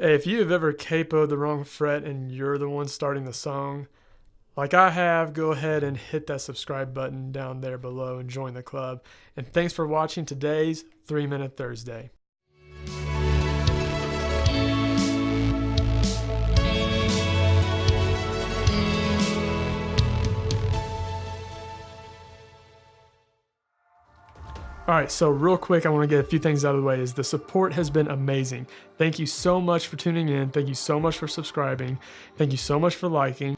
Hey, if you have ever capoed the wrong fret and you're the one starting the song, like I have, go ahead and hit that subscribe button down there below and join the club. And thanks for watching today's 3-Minute Thursday. All right, so real quick, I want to get a few things out of the way. The support has been amazing. Thank you so much for tuning in. Thank you so much for subscribing. Thank you so much for liking.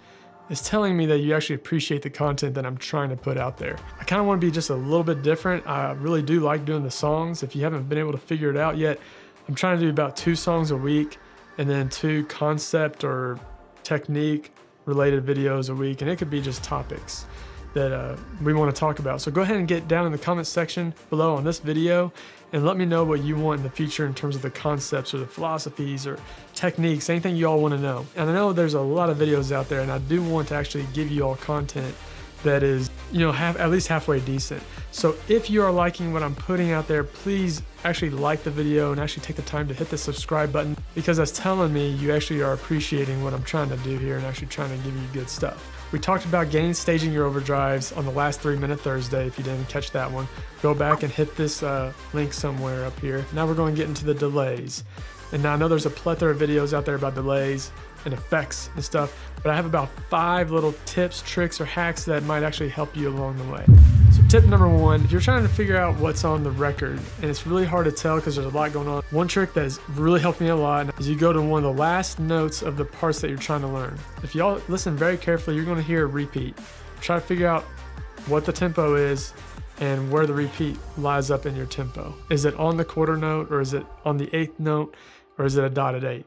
It's telling me that you actually appreciate the content that I'm trying to put out there. I kind of want to be just a little bit different. I really do like doing the songs. If you haven't been able to figure it out yet, I'm trying to do about 2 songs a week and then 2 concept or technique related videos a week. And it could be just topics that we want to talk about. So go ahead and get down in the comments section below on this video and let me know what you want in the future in terms of the concepts or the philosophies or techniques, anything you all want to know. And I know there's a lot of videos out there, and I do want to actually give you all content that is, at least halfway decent. So if you are liking what I'm putting out there, please actually like the video and actually take the time to hit the subscribe button, because that's telling me you actually are appreciating what I'm trying to do here and actually trying to give you good stuff. We talked about gain staging your overdrives on the last 3-Minute Thursday. If you didn't catch that one, go back and hit this link somewhere up here. Now we're going to get into the delays. And now I know there's a plethora of videos out there about delays and effects and stuff, but I have about 5 little tips, tricks, or hacks that might actually help you along the way. So tip number 1, if you're trying to figure out what's on the record, and it's really hard to tell because there's a lot going on, one trick that has really helped me a lot is you go to one of the last notes of the parts that you're trying to learn. If y'all listen very carefully, you're going to hear a repeat. Try to figure out what the tempo is and where the repeat lies up in your tempo. Is it on the quarter note, or is it on the 8th note, or is it a dotted 8th?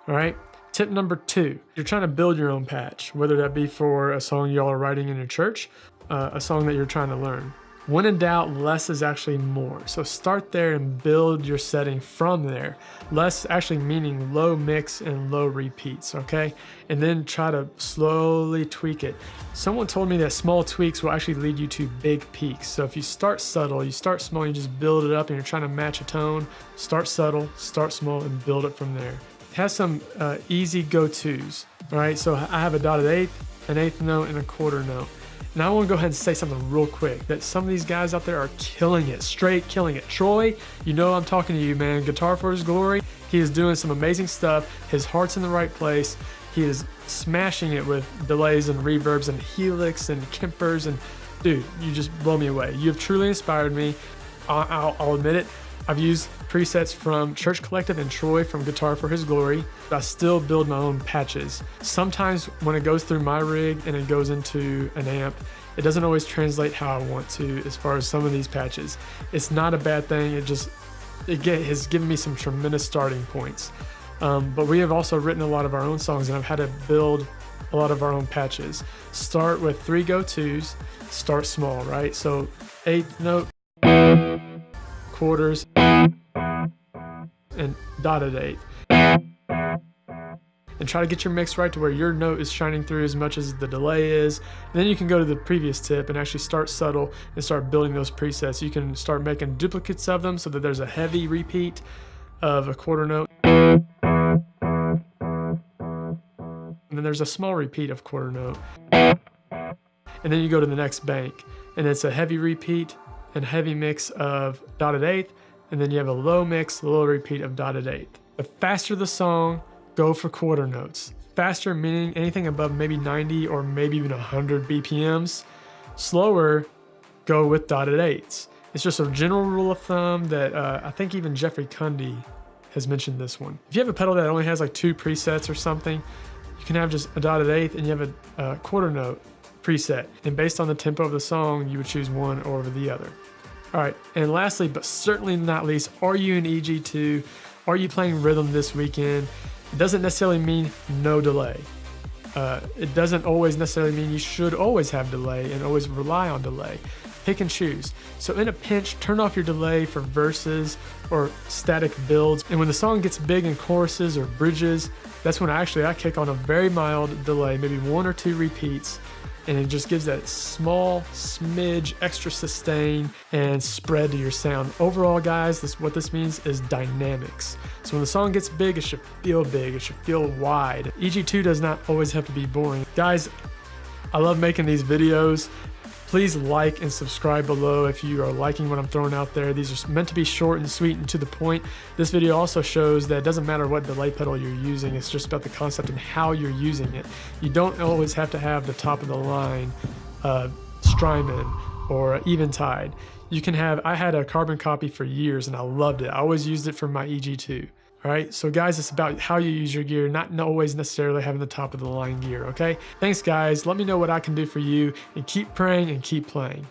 All right. Tip number 2, you're trying to build your own patch, whether that be for a song y'all are writing in your church, a song that you're trying to learn. When in doubt, less is actually more. So start there and build your setting from there. Less actually meaning low mix and low repeats, okay? And then try to slowly tweak it. Someone told me that small tweaks will actually lead you to big peaks. So if you start subtle, you start small, you just build it up and you're trying to match a tone, start subtle, start small, and build it from there. Has some easy go-tos. All right, so I have a dotted 8th, an 8th note, and a quarter note. Now I want to go ahead and say something real quick, that some of these guys out there are killing it, straight killing it. Troy, you know I'm talking to you, man. Guitar for His Glory. He is doing some amazing stuff. His heart's in the right place. He is smashing it with delays and reverbs and helix and Kempers, and dude, you just blow me away. You have truly inspired me. I'll admit it. I've used presets from Church Collective and Troy from Guitar for His Glory. I still build my own patches. Sometimes when it goes through my rig and it goes into an amp, it doesn't always translate how I want to as far as some of these patches. It's not a bad thing. It has given me some tremendous starting points. But we have also written a lot of our own songs, and I've had to build a lot of our own patches. Start with 3 go-tos, start small, right? So 8th note, quarters, and dotted 8th. And try to get your mix right to where your note is shining through as much as the delay is. And then you can go to the previous tip and actually start subtle and start building those presets. You can start making duplicates of them so that there's a heavy repeat of a quarter note. And then there's a small repeat of quarter note. And then you go to the next bank and it's a heavy repeat and heavy mix of dotted 8th, and then you have a low mix, low repeat of dotted 8th. The faster the song, go for quarter notes. Faster meaning anything above maybe 90 or maybe even 100 BPMs. Slower, go with dotted 8ths. It's just a general rule of thumb that I think even Jeffrey Cundy has mentioned this one. If you have a pedal that only has like 2 presets or something, you can have just a dotted 8th and you have a quarter note preset, and based on the tempo of the song you would choose one over the other. All right, and lastly but certainly not least, are you in EG2? Are you playing rhythm this weekend? It doesn't necessarily mean no delay. It doesn't always necessarily mean you should always have delay and always rely on delay. Pick and choose. So in a pinch, turn off your delay for verses or static builds. And when the song gets big in choruses or bridges, that's when I kick on a very mild delay, maybe 1 or 2 repeats, and it just gives that small smidge extra sustain and spread to your sound. Overall, guys, what this means is dynamics. So when the song gets big, it should feel big, it should feel wide. EG2 does not always have to be boring. Guys, I love making these videos. Please like and subscribe below if you are liking what I'm throwing out there. These are meant to be short and sweet and to the point. This video also shows that it doesn't matter what delay pedal you're using, it's just about the concept and how you're using it. You don't always have to have the top of the line Strymon or Eventide. You can have, I had a carbon copy for years and I loved it. I always used it for my EG2. All right, so guys, it's about how you use your gear, not always necessarily having the top of the line gear, okay? Thanks, guys. Let me know what I can do for you, and keep praying and keep playing.